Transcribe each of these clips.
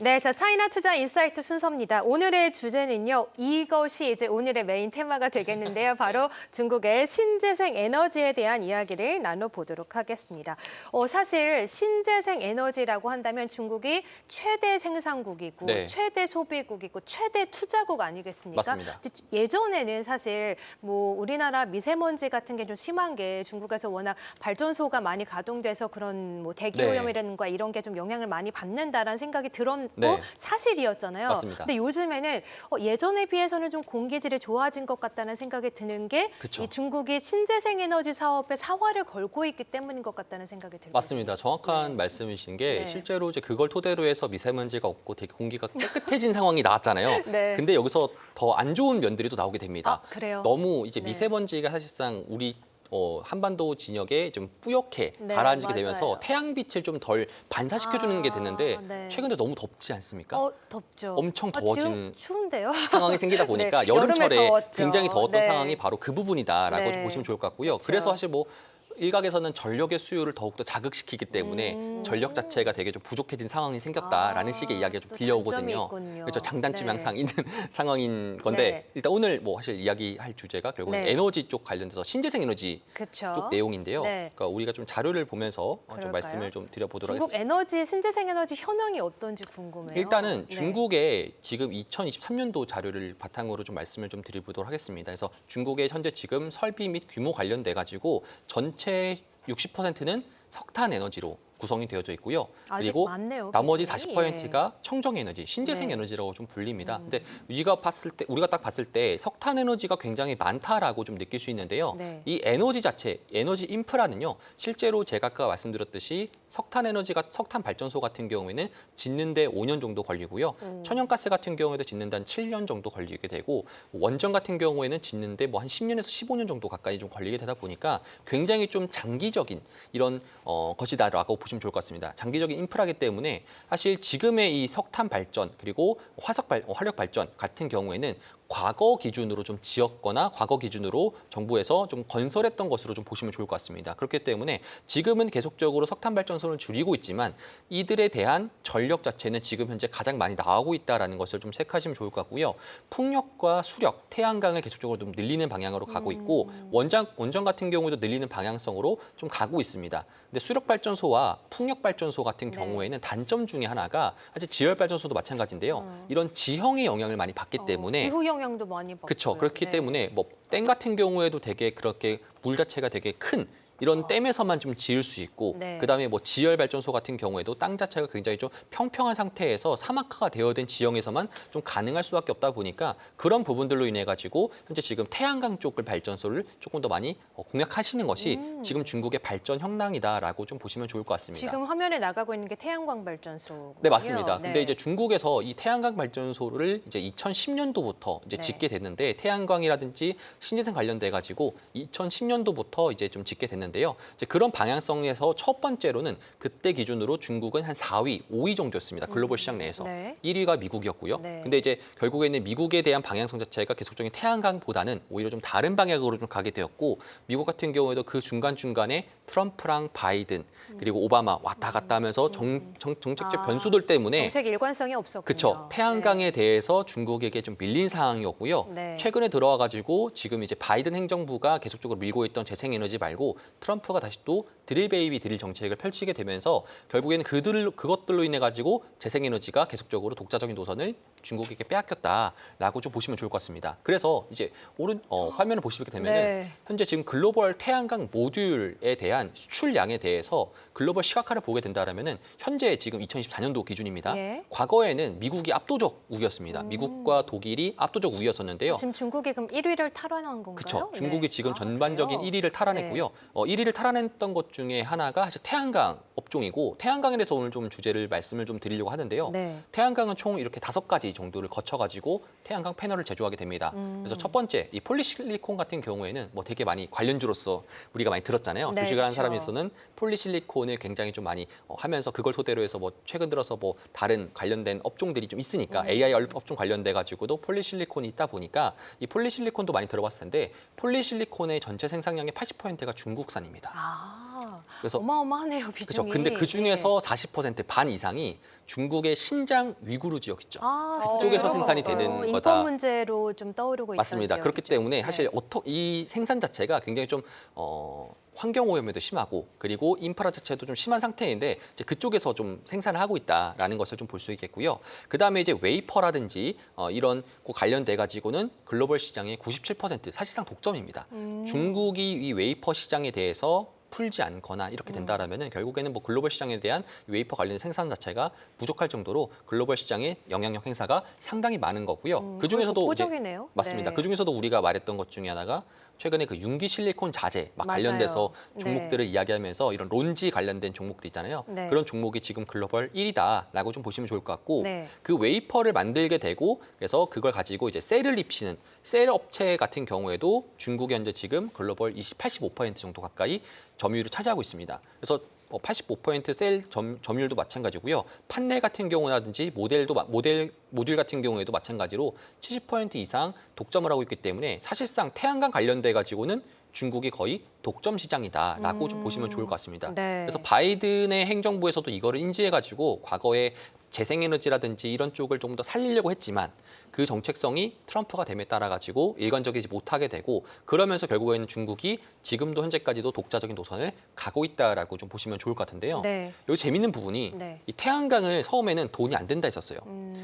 네, 자, 차이나 투자 인사이트 순서입니다. 오늘의 주제는요, 이것이 이제 오늘의 메인 테마가 되겠는데요. 바로 중국의 신재생 에너지에 대한 이야기를 나눠보도록 하겠습니다. 사실 신재생 에너지라고 한다면 중국이 최대 생산국이고 네. 최대 소비국이고 최대 투자국 아니겠습니까? 맞습니다. 예전에는 사실 뭐 우리나라 미세먼지 같은 게 좀 심한 게 중국에서 워낙 발전소가 많이 가동돼서 그런 뭐 대기 네. 오염이라든가 이런 게 좀 영향을 많이 받는다라는 생각이 들었고 네. 사실이었잖아요. 맞습니다. 근데 요즘에는 예전에 비해서는 좀 공기질이 좋아진 것 같다는 생각이 드는 게 그쵸. 이 중국이 신재생 에너지 사업에 사활을 걸고 있기 때문인 것 같다는 생각이 들거든요. 맞습니다. 정확한 네. 말씀이신 게 네. 실제로 이제 그걸 토대로 해서 미세먼지가 없고 되게 공기가 깨끗해진 상황이 나왔잖아요. 네. 근데 여기서 더 안 좋은 면들이 또 나오게 됩니다. 아, 그래요? 너무 이제 네. 미세먼지가 사실상 우리 한반도 진역에 좀 뿌옇게 네, 가라앉게 맞아요. 되면서 태양빛을 좀 덜 반사시켜주는 게 됐는데 네. 최근에 너무 덥지 않습니까? 덥죠. 엄청 더워지는 추운데요? 상황이 생기다 보니까 네, 여름에 여름철에 더웠죠. 굉장히 더웠던 네. 상황이 바로 그 부분이다라고 네. 좀 보시면 좋을 것 같고요. 그렇죠. 그래서 사실 뭐 일각에서는 전력의 수요를 더욱더 자극시키기 때문에 전력 자체가 되게 좀 부족해진 상황이 생겼다라는 식의 이야기가 좀 또 들려오거든요. 단점이 있군요. 그렇죠. 장단점이 네. 항상 있는 상황인 건데 네. 일단 오늘 뭐 사실 이야기할 주제가 결국은 네. 에너지 쪽 관련돼서 신재생 에너지 그쵸. 쪽 내용인데요. 네. 그러니까 우리가 좀 자료를 보면서 그럴까요? 좀 말씀을 좀 드려보도록 중국 하겠습니다. 에너지, 신재생 에너지 현황이 어떤지 궁금해요. 일단은 네. 중국의 지금 2023년도 자료를 바탕으로 좀 말씀을 좀 드려보도록 하겠습니다. 그래서 중국의 현재 지금 설비 및 규모 관련돼 가지고 전체 60%는 석탄 에너지로 구성이 되어져 있고요. 아직 그리고 많네요, 나머지 비중이. 40%가 청정 에너지, 신재생 네. 에너지라고 좀 불립니다. 근데 우리가 딱 봤을 때 석탄 에너지가 굉장히 많다라고 좀 느낄 수 있는데요. 네. 이 에너지 자체, 에너지 인프라는요. 실제로 제가 아까 말씀드렸듯이 석탄 발전소 같은 경우에는 짓는데 5년 정도 걸리고요. 천연가스 같은 경우에도 짓는데 한 7년 정도 걸리게 되고 원전 같은 경우에는 짓는데 뭐 한 10년에서 15년 정도 가까이 좀 걸리게 되다 보니까 굉장히 좀 장기적인 이런 것이다라고 보시면 좋을 것 같습니다. 장기적인 인프라이기 때문에 사실 지금의 이 석탄 발전 그리고 화력 발전 같은 경우에는 과거 기준으로 좀 지었거나 과거 기준으로 정부에서 좀 건설했던 것으로 좀 보시면 좋을 것 같습니다. 그렇기 때문에 지금은 계속적으로 석탄 발전소를 줄이고 있지만 이들에 대한 전력 자체는 지금 현재 가장 많이 나오고 있다는 것을 좀 체크하시면 좋을 것 같고요. 풍력과 수력, 태양광을 계속적으로 좀 늘리는 방향으로 가고 있고 원전 같은 경우도 늘리는 방향성으로 좀 가고 있습니다. 근데 수력 발전소와 풍력 발전소 같은 네. 경우에는 단점 중에 하나가 사실 지열 발전소도 마찬가지인데요. 이런 지형의 영향을 많이 받기 때문에 기후 영향도 많이 받고요. 그렇죠. 그렇기 네. 때문에 뭐 댐 같은 경우에도 되게 그렇게 물 자체가 되게 큰 이런 댐에서만 좀 지을 수 있고 네. 그다음에 뭐 지열 발전소 같은 경우에도 땅 자체가 굉장히 좀 평평한 상태에서 사막화가 되어 된 지형에서만 좀 가능할 수밖에 없다 보니까 그런 부분들로 인해 가지고 현재 지금 태양광 쪽을 발전소를 조금 더 많이 공략하시는 것이 지금 중국의 발전 현황이다라고 좀 보시면 좋을 것 같습니다. 지금 화면에 나가고 있는 게 태양광 발전소군요. 네, 맞습니다. 네. 근데 이제 중국에서 이 태양광 발전소를 이제 2010년도부터 이제 네. 짓게 됐는데 태양광이라든지 신재생 관련돼 가지고 2010년도부터 이제 좀 짓게 됐는데요. 이제 그런 방향성에서 첫 번째로는 그때 기준으로 중국은 한 4위, 5위 정도였습니다. 글로벌 시장 내에서. 네. 1위가 미국이었고요. 네. 근데 이제 결국에는 미국에 대한 방향성 자체가 계속적인 태양광보다는 오히려 좀 다른 방향으로 좀 가게 되었고 미국 같은 경우에도 그 중간중간에 트럼프랑 바이든 그리고 오바마 왔다 갔다 하면서 정책적 변수들 때문에 정책 일관성이 없었군요. 그렇죠. 태양광에 대해서 중국에게 좀 밀린 상황이었고요. 네. 최근에 들어와 가지고 지금 이제 바이든 행정부가 계속적으로 밀고 있던 재생에너지 말고 트럼프가 다시 또 드릴 베이비 드릴 정책을 펼치게 되면서 결국에는 그것들로 인해 가지고 재생에너지가 계속적으로 독자적인 노선을 중국에게 빼앗겼다라고 좀 보시면 좋을 것 같습니다. 그래서 이제 화면을 보시게 되면 네. 현재 지금 글로벌 태양광 모듈에 대한 수출량에 대해서 글로벌 시각화를 보게 된다라면은 현재 지금 2024년도 기준입니다. 예. 과거에는 미국이 압도적 우위였습니다. 미국과 독일이 압도적 우위였었는데요. 지금 중국이 그럼 1위를 탈환한 건가요? 그렇죠. 중국이 네. 지금 전반적인 그래요? 1위를 탈환했고요. 1위를 탈환했던 것 중에 하나가 사실 태양광 업종이고 태양광에 대해서 오늘 좀 말씀을 좀 드리려고 하는데요. 네. 태양광은 총 이렇게 5가지 정도를 거쳐가지고 태양광 패널을 제조하게 됩니다. 그래서 첫 번째, 이 폴리실리콘 같은 경우에는 뭐 되게 많이 관련주로서 우리가 많이 들었잖아요. 네, 주식을 한 그렇죠. 사람에서는 폴리실리콘을 굉장히 좀 많이 하면서 그걸 토대로 해서 뭐 최근 들어서 뭐 다른 관련된 업종들이 좀 있으니까 AI 업종 관련돼 가지고도 폴리실리콘이 있다 보니까 이 폴리실리콘도 많이 들어봤을 텐데 폴리실리콘의 전체 생산량의 80%가 중국산입니다. 그래서 어마어마하네요, 그렇죠. 비중이. 근데 그 중에서 40%반 이상이 중국의 신장 위구르 지역 있죠. 그쪽에서 생산이 되는 인권 거다. 문제로 좀 떠오르고 있던 맞습니다. 그렇기 지역이죠. 때문에 네. 사실 이 생산 자체가 굉장히 좀 환경 오염에도 심하고 그리고 인프라 자체도 좀 심한 상태인데 이제 그쪽에서 좀 생산을 하고 있다라는 것을 좀 볼 수 있겠고요. 그다음에 이제 웨이퍼라든지 이런 거 관련돼 가지고는 글로벌 시장의 97% 사실상 독점입니다. 중국이 이 웨이퍼 시장에 대해서 풀지 않거나 이렇게 된다라면은 결국에는 뭐 글로벌 시장에 대한 웨이퍼 관련 생산 자체가 부족할 정도로 글로벌 시장의 영향력 행사가 상당히 많은 거고요. 그 중에서도 이제 독보적이네요. 맞습니다. 네. 그 중에서도 우리가 말했던 것 중에 하나가 최근에 그 융기 실리콘 자재 막 맞아요. 관련돼서 네. 종목들을 이야기하면서 이런 론지 관련된 종목들 있잖아요. 네. 그런 종목이 지금 글로벌 1위다라고 좀 보시면 좋을 것 같고 네. 그 웨이퍼를 만들게 되고 그래서 그걸 가지고 이제 셀을 입히는 셀 업체 같은 경우에도 중국이 현재 지금 글로벌 85% 정도 가까이 점유율을 차지하고 있습니다. 그래서 85%셀 점유율도 마찬가지고요. 판넬 같은 경우라든지 모듈 같은 경우에도 마찬가지로 70% 이상 독점을 하고 있기 때문에 사실상 태양광 관련돼 가지고는 중국이 거의 독점 시장이다라고 좀 보시면 좋을 것 같습니다. 네. 그래서 바이든의 행정부에서도 이거를 인지해 가지고 과거에 재생에너지라든지 이런 쪽을 좀 더 살리려고 했지만 그 정책성이 트럼프가 됨에 따라 가지고 일관적이지 못하게 되고 그러면서 결국에는 중국이 지금도 현재까지도 독자적인 노선을 가고 있다라고 좀 보시면 좋을 것 같은데요. 네. 여기 재밌는 부분이 네. 이 태양광을 처음에는 돈이 안 된다 했었어요.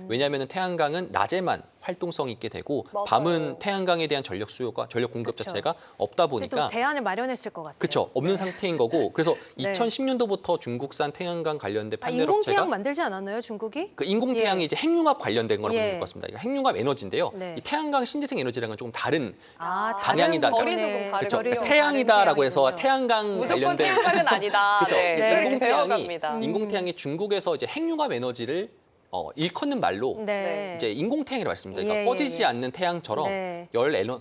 왜냐하면 태양광은 낮에만 활동성이 있게 되고 맞아요. 밤은 태양광에 대한 전력 수요가 전력 공급 그쵸. 자체가 없다 근데 또 보니까 대안을 마련했을 것 같아요. 그렇죠. 없는 상태인 거고 그래서 네. 2010년도부터 중국산 태양광 관련된 판넬 인공태양 업체가 만들지 않았나요, 중국이? 그 인공태양이 예. 이제 핵융합 관련된 거라고 예. 보면 될 것 같습니다. 이거 핵융합 에너지인데요. 네. 이 태양광 신재생 에너지랑은 조금 다른 방향이다. 결이 조금 그렇죠. 다르군요. 태양이다라고 해서 태양이군요. 태양광 무조건 관련된 태양광은 아니다. 그렇죠. 네. 네. 이렇게 인공태양이 배워갑니다. 인공태양이 중국에서 이제 핵융합 에너지를 일컫는 말로 네. 이제 인공태양이라고 했습니다. 그러니까 예, 꺼지지 예. 않는 태양처럼 네.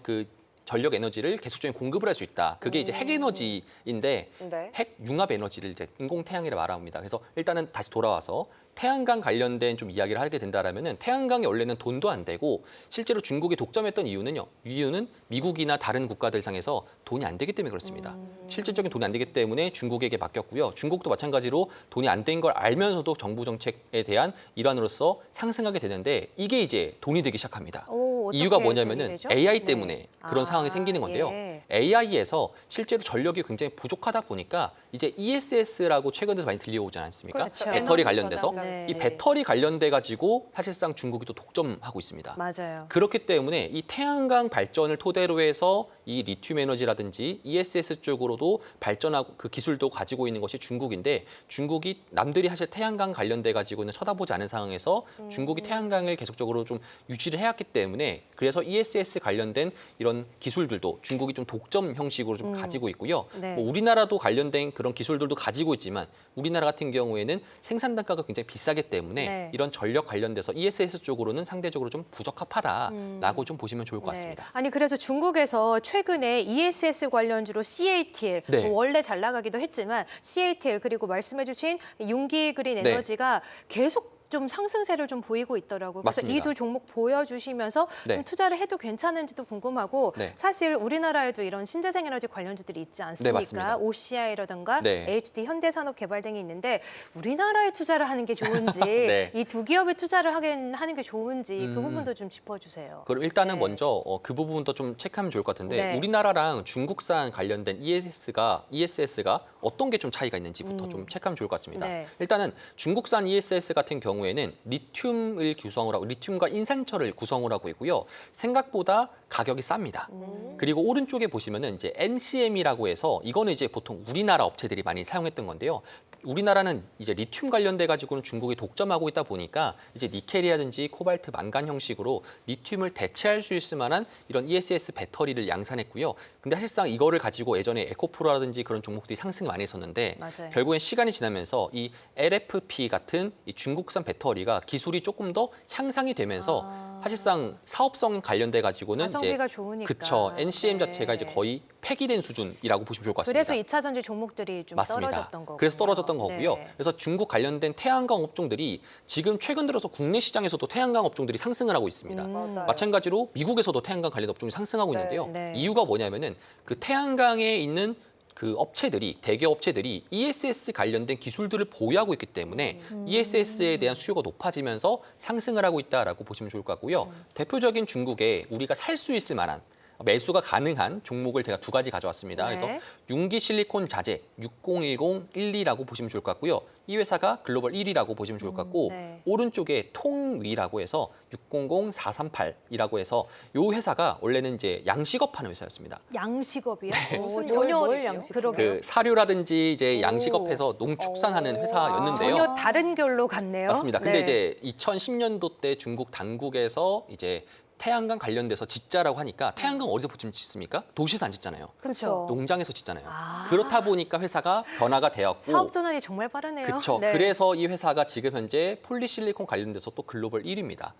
그 전력 에너지를 계속적인 공급을 할 수 있다. 그게 이제 핵 에너지인데 네. 핵 융합 에너지를 이제 인공태양이라 말합니다. 그래서 일단은 다시 돌아와서 태양광 관련된 좀 이야기를 하게 된다라면은 태양광이 원래는 돈도 안 되고 실제로 중국이 독점했던 이유는요. 이유는 미국이나 다른 국가들 상에서 돈이 안 되기 때문에 그렇습니다. 실질적인 돈이 안 되기 때문에 중국에게 맡겼고요. 중국도 마찬가지로 돈이 안 된 걸 알면서도 정부 정책에 대한 일환으로서 상승하게 되는데 이게 이제 돈이 되기 시작합니다. 이유가 뭐냐면은 AI 때문에 그런 상황이 생기는 건데요. 예. AI에서 실제로 전력이 굉장히 부족하다 보니까 이제 ESS라고 최근 들어서 많이 들려오지 않습니까? 그렇죠. 배터리 에너지 관련돼서 저장 장치. 이 배터리 관련돼 가지고 사실상 중국이 또 독점하고 있습니다. 맞아요. 그렇기 때문에 이 태양광 발전을 토대로 해서 이 리튬 에너지라든지 ESS 쪽으로도 발전하고 그 기술도 가지고 있는 것이 중국인데 중국이 남들이 사실 태양광 관련돼 가지고는 쳐다보지 않은 상황에서 중국이 태양광을 계속적으로 좀 유지를 해왔기 때문에 그래서 ESS 관련된 이런 기술들도 중국이 좀 독점 형식으로 좀 가지고 있고요. 네. 뭐 우리나라도 관련된 그런 기술들도 가지고 있지만 우리나라 같은 경우에는 생산 단가가 굉장히 비싸기 때문에 네. 이런 전력 관련돼서 ESS 쪽으로는 상대적으로 좀 부적합하다라고 좀 보시면 좋을 것 같습니다. 네. 아니 그래서 중국에서 최근에 ESS 관련주로 CATL 네. 뭐 원래 잘 나가기도 했지만 CATL 그리고 말씀해주신 융기 그린 네. 에너지가 계속 좀 상승세를 좀 보이고 있더라고요. 그래서 이 맞습니다. 두 종목 보여주시면서 네. 좀 투자를 해도 괜찮은지도 궁금하고 네. 사실 우리나라에도 이런 신재생에너지 관련주들이 있지 않습니까? 맞습니다. OCI라든가 네. HD 현대산업개발 등이 있는데 우리나라에 투자를 하는 게 좋은지 네. 이 두 기업에 투자를 하는 게 좋은지 그 음. 부분도 좀 짚어주세요. 그럼 일단은 네. 먼저 그 부분도 좀 체크하면 좋을 것 같은데 네. 우리나라랑 중국산 관련된 ESS가 어떤 게 좀 차이가 있는지부터 좀 체크하면 좋을 것 같습니다. 네. 일단은 중국산 ESS 같은 경우에는 리튬과 인산철을 구성을 하고 있고요. 생각보다 가격이 쌉니다. 그리고 오른쪽에 보시면은 이제 NCM이라고 해서 이거는 이제 보통 우리나라 업체들이 많이 사용했던 건데요. 우리나라는 이제 리튬 관련돼 가지고는 중국이 독점하고 있다 보니까 이제 니켈이라든지 코발트, 만간 형식으로 리튬을 대체할 수 있을 만한 이런 ESS 배터리를 양산했고요. 근데 사실상 이거를 가지고 예전에 에코프로라든지 그런 종목들이 상승 많이 했었는데 맞아요. 결국엔 시간이 지나면서 이 LFP 같은 이 중국산 배터리가 기술이 조금 더 향상이 되면서 사실상 사업성 관련돼 가지고는 이제 가성비가 좋으니까. 그쵸. NCM 네. 자체가 이제 거의 폐기된 수준이라고 보시면 좋을 것 같습니다. 그래서 2차 전지 종목들이 좀 맞습니다. 떨어졌던 거고요. 그래서 떨어졌던 거고요. 네. 그래서 중국 관련된 태양광 업종들이 지금 최근 들어서 국내 시장에서도 태양광 업종들이 상승을 하고 있습니다. 맞아요. 마찬가지로 미국에서도 태양광 관련 업종이 상승하고 네. 있는데요. 네. 이유가 뭐냐면은 그 태양광에 있는 그 업체들이 대기업 업체들이 ESS 관련된 기술들을 보유하고 있기 때문에 ESS에 대한 수요가 높아지면서 상승을 하고 있다라고 보시면 좋을 것 같고요. 대표적인 중국에 우리가 살 수 있을 만한 매수가 가능한 종목을 제가 두 가지 가져왔습니다. 네. 그래서 융기 실리콘 자재 601012라고 보시면 좋을 것 같고요. 이 회사가 글로벌 1위라고 보시면 좋을 것 같고 네. 오른쪽에 통위라고 해서 600438이라고 해서 이 회사가 원래는 이제 양식업 하는 회사였습니다. 양식업이요? 네. 무슨 전혀 뭘 양식해요? 그러게요. 그 사료라든지 이제 오. 양식업에서 농축산하는 회사였는데요. 전혀 다른 결로 갔네요. 맞습니다. 근데 네. 이제 2010년도 때 중국 당국에서 이제 태양광 관련돼서 짓자라고 하니까 태양광 어디서 보통 짓습니까? 도시에서 안 짓잖아요. 그렇죠. 농장에서 짓잖아요. 아. 그렇다 보니까 회사가 변화가 되었고 사업 전환이 정말 빠르네요. 그렇죠. 네. 그래서 이 회사가 지금 현재 폴리실리콘 관련돼서 또 글로벌 1위입니다.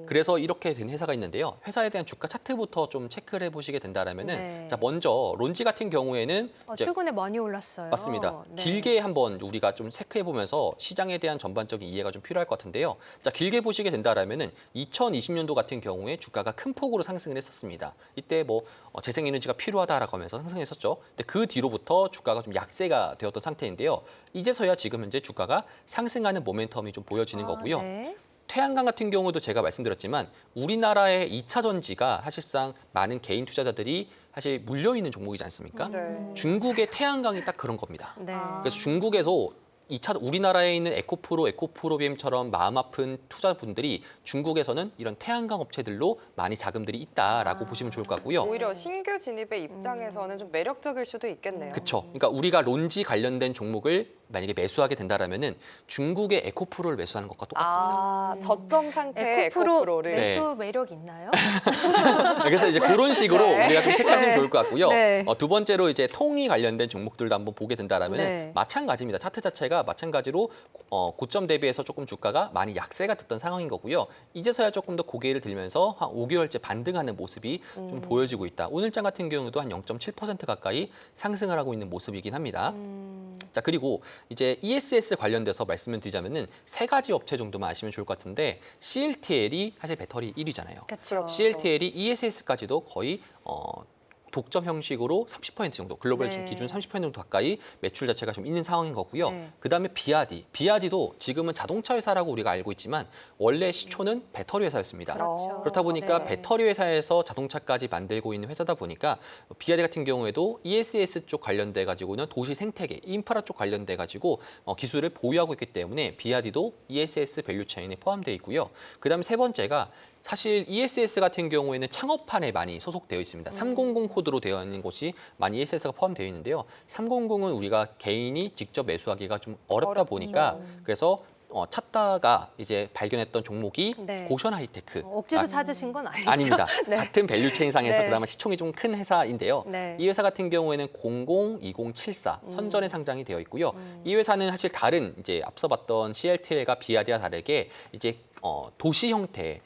그래서 이렇게 된 회사가 있는데요. 회사에 대한 주가 차트부터 좀 체크를 해보시게 된다라면은 네. 자 먼저 론지 같은 경우에는 이제 최근에 많이 올랐어요. 맞습니다. 네. 길게 한번 우리가 좀 체크해 보면서 시장에 대한 전반적인 이해가 좀 필요할 것 같은데요. 자, 길게 보시게 된다라면은 2020년도 같은 경우에 주가가 큰 폭으로 상승을 했었습니다. 이때 뭐 재생에너지가 필요하다라고 하면서 상승했었죠. 근데 그 뒤로부터 주가가 좀 약세가 되었던 상태인데요. 이제서야 지금 현재 주가가 상승하는 모멘텀이 좀 보여지는 거고요. 네. 태양광 같은 경우도 제가 말씀드렸지만 우리나라의 2차 전지가 사실상 많은 개인 투자자들이 사실 물려 있는 종목이지 않습니까? 네. 중국의 태양광이 딱 그런 겁니다. 네. 그래서 중국에서 우리나라에 있는 에코프로비엠처럼 마음 아픈 투자분들이 중국에서는 이런 태양광 업체들로 많이 자금들이 있다라고 보시면 좋을 것 같고요. 오히려 신규 진입의 입장에서는 좀 매력적일 수도 있겠네요. 그렇죠. 그러니까 우리가 론지 관련된 종목을 만약에 매수하게 된다라면은 중국의 에코프로를 매수하는 것과 똑같습니다. 아, 저점 상태의 에코프로 에코프로를. 네. 매수 매력 있나요? 그래서 이제 그런 식으로 네. 우리가 좀 체크하시면 좋을 것 같고요. 네. 두 번째로 이제 통이 관련된 종목들도 한번 보게 된다라면 네. 마찬가지입니다. 차트 자체가 마찬가지로 고점 대비해서 조금 주가가 많이 약세가 됐던 상황인 거고요. 이제서야 조금 더 고개를 들면서 한 5개월째 반등하는 모습이 좀 보여지고 있다. 오늘장 같은 경우도 한 0.7% 가까이 상승을 하고 있는 모습이긴 합니다. 자, 그리고 이제 ESS 관련돼서 말씀을 드리자면은 세 가지 업체 정도만 아시면 좋을 것 같은데 CLTL이 사실 배터리 1위잖아요. 그렇죠. CLTL이 ESS까지도 거의 독점 형식으로 30% 정도, 글로벌 네. 기준 30% 정도 가까이 매출 자체가 좀 있는 상황인 거고요. 네. 그다음에 비아디도 지금은 자동차 회사라고 우리가 알고 있지만 원래 시초는 배터리 회사였습니다. 그렇죠. 그렇다 보니까 네. 배터리 회사에서 자동차까지 만들고 있는 회사다 보니까 비아디 같은 경우에도 ESS 쪽 관련돼 가지고는 도시 생태계, 인프라 쪽 관련돼 가지고 기술을 보유하고 있기 때문에 비아디도 ESS 밸류 체인에 포함되어 있고요. 그다음에 세 번째가 사실 ESS 같은 경우에는 창업판에 많이 소속되어 있습니다. 300 코드로 되어 있는 곳이 많이 ESS가 포함되어 있는데요. 300은 우리가 개인이 직접 매수하기가 좀 어렵다 보니까 그래서 찾다가 이제 발견했던 종목이 네. 고션 하이테크. 억지로 찾으신 건 아니죠? 아닙니다. 네. 같은 밸류체인상에서 네. 그나마 시총이 좀 큰 회사인데요. 네. 이 회사 같은 경우에는 002074 선전에 상장이 되어 있고요. 이 회사는 사실 다른 이제 앞서 봤던 CLTL과 비아디와 다르게 이제 도시 형태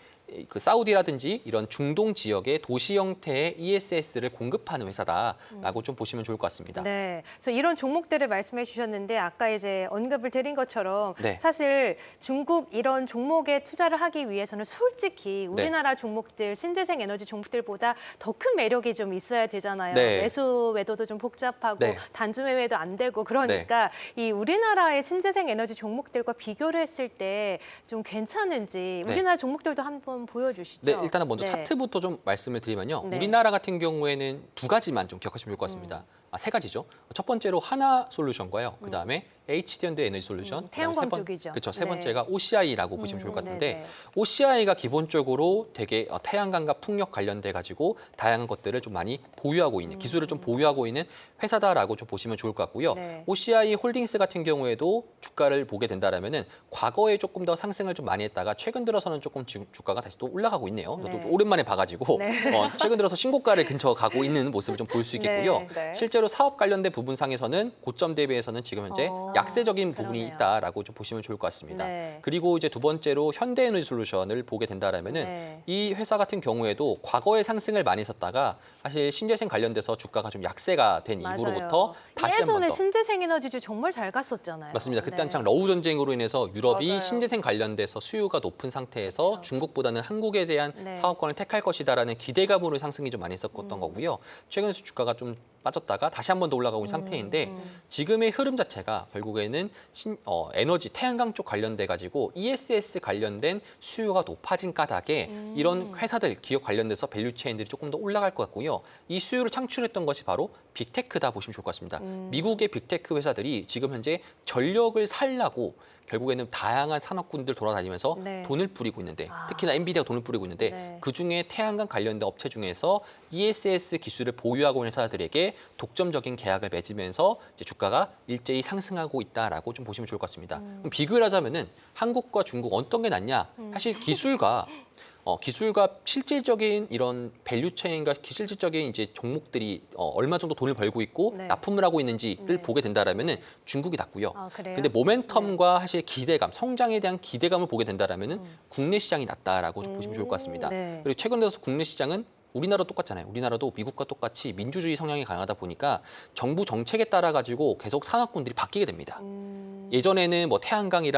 그 사우디라든지 이런 중동 지역의 도시 형태의 ESS를 공급하는 회사다라고 좀 보시면 좋을 것 같습니다. 네, 그래서 이런 종목들을 말씀해 주셨는데 아까 이제 언급을 드린 것처럼 네. 사실 중국 이런 종목에 투자를 하기 위해서는 솔직히 우리나라 종목들, 신재생 에너지 종목들보다 더 큰 매력이 좀 있어야 되잖아요. 네. 매수 매도도 좀 복잡하고 네. 단주 매매도 안 되고 그러니까 이 우리나라의 신재생 에너지 종목들과 비교를 했을 때 좀 괜찮은지 네. 우리나라 종목들도 한번 보여주시죠. 네, 일단은 먼저 네. 차트부터 좀 말씀을 드리면요. 네. 우리나라 같은 경우에는 두 가지만 좀 기억하시면 좋을 것 같습니다. 세 가지죠. 첫 번째로 하나솔루션과요. 그다음에 HD현대 에너지 솔루션. 태양광 쪽이죠. 그렇죠. 세 네. 번째가 OCI라고 보시면 좋을 것 같은데 네네. OCI가 기본적으로 되게 태양광과 풍력 관련돼 가지고 다양한 것들을 좀 많이 보유하고 있는 기술을 좀 보유하고 있는 회사다라고 좀 보시면 좋을 것 같고요. 네. OCI 홀딩스 같은 경우에도 주가를 보게 된다라면은 과거에 조금 더 상승을 좀 많이 했다가 최근 들어서는 조금 주가가 다시 또 올라가고 있네요. 네. 저도 오랜만에 봐가지고 네. 최근 들어서 신고가를 근처 가고 있는 모습을 좀 볼 수 있겠고요. 네. 네. 실제로 사업 관련된 부분상에서는 고점 대비해서는 지금 현재 약세적인 부분이 그러네요. 있다라고 좀 보시면 좋을 것 같습니다. 네. 그리고 이제 두 번째로 현대에너지 솔루션을 보게 된다라면은 네. 이 회사 같은 경우에도 과거에 상승을 많이 했었다가 사실 신재생 관련돼서 주가가 좀 약세가 된 이후로부터 맞아요. 다시 한 번 예전에 더 신재생 에너지주 정말 잘 갔었잖아요. 맞습니다. 그때 네. 한창 러우 전쟁으로 인해서 유럽이 맞아요. 신재생 관련돼서 수요가 높은 상태에서 그렇죠. 중국보다는 한국에 대한 네. 사업권을 택할 것이다라는 기대감으로 상승이 좀 많이 있었던 거고요. 최근에 주가가 좀 빠졌다가 다시 한 번 더 올라가고 있는 상태인데 지금의 흐름 자체가 결국에는 에너지, 태양광 쪽 관련돼 가지고 ESS 관련된 수요가 높아진 까닭에 이런 회사들, 기업 관련돼서 밸류체인들이 조금 더 올라갈 것 같고요. 이 수요를 창출했던 것이 바로 빅테크다 보시면 좋을 것 같습니다. 미국의 빅테크 회사들이 지금 현재 전력을 살려고 결국에는 다양한 산업군들 돌아다니면서 네. 돈을 뿌리고 있는데 특히나 엔비디아가 돈을 뿌리고 있는데 네. 그중에 태양광 관련된 업체 중에서 ESS 기술을 보유하고 있는 회사들에게 독점적인 계약을 맺으면서 이제 주가가 일제히 상승하고 있다라고 좀 보시면 좋을 것 같습니다. 그럼 비교를 하자면은 한국과 중국 어떤 게 낫냐? 사실 기술과 실질적인 이런 밸류체인과 실질적인 이제 종목들이 얼마 정도 돈을 벌고 있고 네. 납품을 하고 있는지를 네. 보게 된다라면은 중국이 낫고요. 아, 그래요? 근데 모멘텀과 사실 기대감, 성장에 대한 기대감을 보게 된다라면은 국내 시장이 낫다라고 좀 보시면 좋을 것 같습니다. 네. 그리고 최근 들어서 국내 시장은 우리나라 똑같잖아요. 우리나라도 미국과 똑같이 민주주의 성향이 강하다 보니까 정부 정책에 따라 가지고 계속 산업군들이 바뀌게 됩니다. 예전에는 뭐 태양광이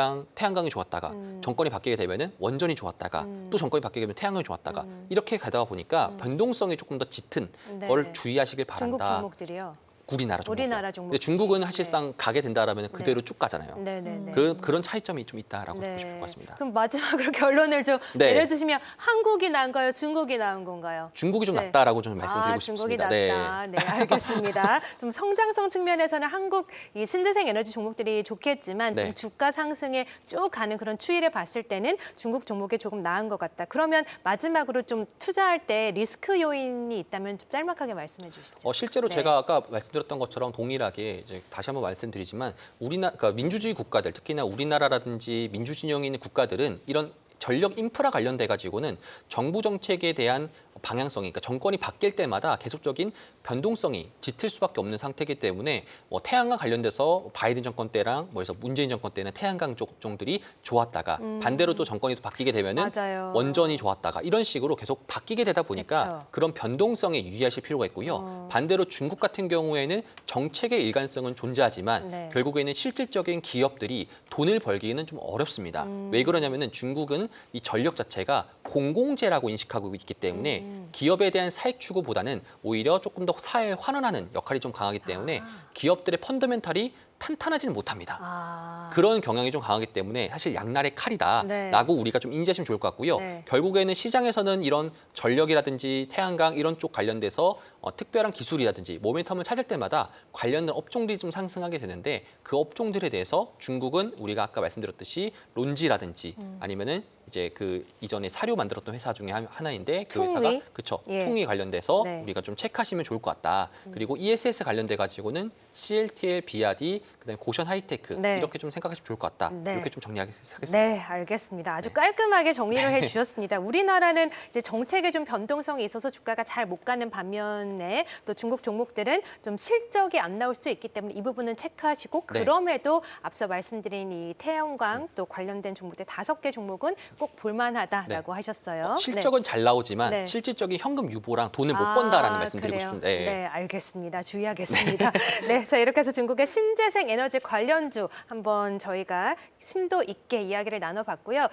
좋았다가 정권이 바뀌게 되면은 원전이 좋았다가 또 정권이 바뀌게 되면 태양광이 좋았다가 이렇게 가다가 보니까 변동성이 조금 더 짙은 네. 걸 주의하시길 중국 바란다. 종목들이요. 우리나라 종목. 우리나라 종목. 근데 중국은 사실상 가게 된다라면 그대로 쭉 가잖아요. 네네네. 그런 차이점이 좀 있다라고 보시면 좋을 것 같습니다. 그럼 마지막으로 결론을 좀 네. 내려주시면 한국이 나은가요? 중국이 나은 건가요? 중국이 좀 네. 낫다라고 좀 말씀드리고 중국이 싶습니다. 낫다. 네, 알겠습니다. 좀 성장성 측면에서는 한국 이 신재생 에너지 종목들이 좋겠지만 네. 좀 주가 상승에 쭉 가는 그런 추이를 봤을 때는 중국 종목이 조금 나은 것 같다. 그러면 마지막으로 좀 투자할 때 리스크 요인이 있다면 좀 짤막하게 말씀해 주시죠. 실제로 네. 제가 아까 말씀드렸던 것처럼 동일하게 이제 다시 한번 말씀드리지만 그러니까 민주주의 국가들, 특히나 우리나라라든지 민주진영이 있는 국가들은 이런 전력 인프라 관련돼 가지고는 정부 정책에 대한 방향성이, 그러니까 정권이 바뀔 때마다 계속적인 변동성이 짙을 수밖에 없는 상태이기 때문에 태양광 관련돼서 바이든 정권 때랑 그래서 문재인 정권 때는 태양광 쪽종들이 좋았다가 반대로 또 정권이 또 바뀌게 되면은 맞아요. 원전이 좋았다가 이런 식으로 계속 바뀌게 되다 보니까 그쵸. 그런 변동성에 유의하실 필요가 있고요. 반대로 중국 같은 경우에는 정책의 일관성은 존재하지만 네. 결국에는 실질적인 기업들이 돈을 벌기는 좀 어렵습니다. 왜 그러냐면은 중국은 이 전력 자체가 공공재라고 인식하고 있기 때문에 기업에 대한 사익 추구보다는 오히려 조금 더 사회에 환원하는 역할이 좀 강하기 때문에 기업들의 펀더멘탈이 탄탄하지는 못합니다. 그런 경향이 좀 강하기 때문에 사실 양날의 칼이다라고 우리가 좀 인지하시면 좋을 것 같고요. 네. 결국에는 시장에서는 이런 전력이라든지 태양광 이런 쪽 관련돼서 특별한 기술이라든지 모멘텀을 찾을 때마다 관련된 업종들이 좀 상승하게 되는데 그 업종들에 대해서 중국은 우리가 아까 말씀드렸듯이 론지라든지 아니면은 이제 그 이전에 사료 만들었던 회사 중에 하나인데 그 퉁위? 회사가 그쵸 예. 퉁위 관련돼서 네. 우리가 좀 체크하시면 좋을 것 같다. 그리고 ESS 관련돼 가지고는 CLTL, BRD, 그다음에 고션 하이테크 네. 이렇게 좀 생각하시면 좋을 것 같다. 네. 이렇게 좀 정리하겠습니다. 네, 알겠습니다. 아주 깔끔하게 정리를 해주셨습니다. 우리나라는 이제 정책에 좀 변동성이 있어서 주가가 잘 못 가는 반면에 또 중국 종목들은 좀 실적이 안 나올 수 있기 때문에 이 부분은 체크하시고 네. 그럼에도 앞서 말씀드린 이 태양광 또 관련된 종목들 5개 종목은 꼭 볼만하다라고 하셨어요. 실적은 잘 나오지만 네. 실질적인 현금 유보랑 돈을 못 번다라는 말씀 드리고 그래요? 싶습니다. 네, 알겠습니다. 주의하겠습니다. 네, 자 이렇게 해서 중국의 신재생 에너지 관련주 한번 저희가 심도 있게 이야기를 나눠봤고요.